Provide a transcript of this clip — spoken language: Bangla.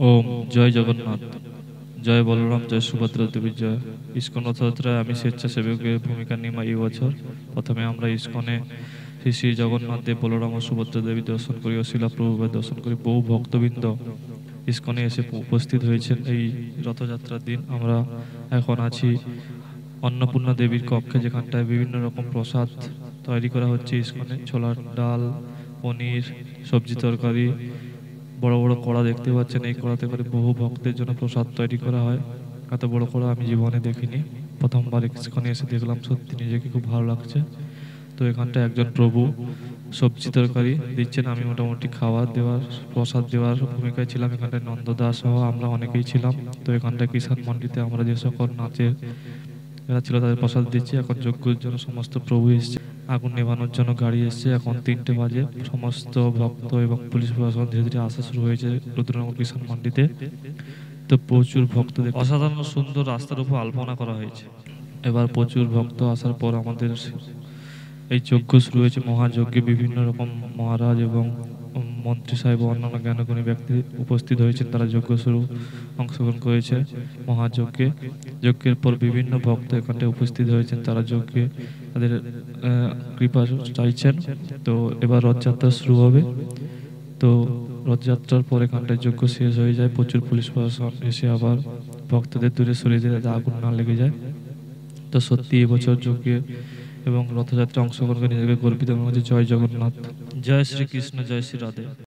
ওম জয় জগন্নাথ, জয় বলরাম, জয় সুভদ্রা দেবী জয়। ইস্কন রথযাত্রায় আমি স্বেচ্ছাসেবকের ভূমিকা নিই এই বছর। প্রথমে আমরা ইস্কনে শ্রী শ্রী জগন্নাথ দেব, বলরাম ও সুভদ্রা দেবী দর্শন করি ও শিলা প্রভুপাদ দর্শন করি। বহু ভক্তবৃন্দ ইস্কনে এসে উপস্থিত হয়েছেন এই রথযাত্রার দিন। আমরা এখন আছি অন্নপূর্ণা দেবীর কক্ষে, যেখানটায় বিভিন্ন রকম প্রসাদ তৈরি করা হচ্ছে ইস্কনে। ছোলার ডাল, পনির, সবজি তরকারি, বড় বড় কড়া দেখতে পাচ্ছেন। এই কড়াতে করে বহু ভক্তের জন্য প্রসাদ তৈরি করা হয়। এত বড় কড়া আমি জীবনে দেখিনি, প্রথমবার ইস্কনে এসে দেখলাম। সত্যি নিজেকে খুব ভালো লাগছে। তো এখানটা একজন প্রভু সবজি তরকারি দিচ্ছেন, আমি মোটামুটি খাবার দেওয়ার, প্রসাদ দেওয়ার ভূমিকায় ছিলাম। এখানটায় নন্দদাস সহ আমরা অনেকেই ছিলাম। তো এখানটায় কিষাণ মন্ডিতে আমরা যে সকল নাচের যারা ছিল তাদের প্রসাদ দিচ্ছি। এখন যজ্ঞের জন্য সমস্ত প্রভু এসছে, আগুন নেভানোর জন্য গাড়ি এসছে। এখন 3টে বাজে, সমস্ত ভক্ত এবং পুলিশ প্রশাসন ধীরে ধীরে আসা শুরু হয়েছে রুদ্রনগর কিষাণ মন্ডিতে। তো প্রচুর ভক্ত, অসাধারণ সুন্দর রাস্তার উপর আলপনা করা হয়েছে। এবার প্রচুর ভক্ত আসার পর আমাদের এই যজ্ঞ শুরু হয়েছে। মহাযজ্ঞে বিভিন্ন রকম মহারাজ এবং মন্ত্রী সাহেব ও অন্যান্য জ্ঞানগুণী ব্যক্তি উপস্থিত হয়েছেন। তারা যজ্ঞ শুরু অংশগ্রহণ করেছে মহাযজ্ঞে। যজ্ঞের পর বিভিন্ন ভক্ত এখানটায় উপস্থিত হয়েছেন, তারা যজ্ঞে তাদের কৃপা চাইছেন। তো এবার রথযাত্রা শুরু হবে। তো রথযাত্রার পর এখানটায় যজ্ঞ শেষ হয়ে যায়। প্রচুর পুলিশ প্রশাসন এসে আবার ভক্তদের দূরে সরিয়ে দিয়ে যাতে আগুন না লেগে যায়। তো সত্যি এবছর যজ্ঞে এবং রথযাত্রা অংশগ্রহণ করে নিজেকে গর্বিত মনে হচ্ছে। জয় জগন্নাথ, জয় শ্রীকৃষ্ণ, জয় শ্রী রাধে।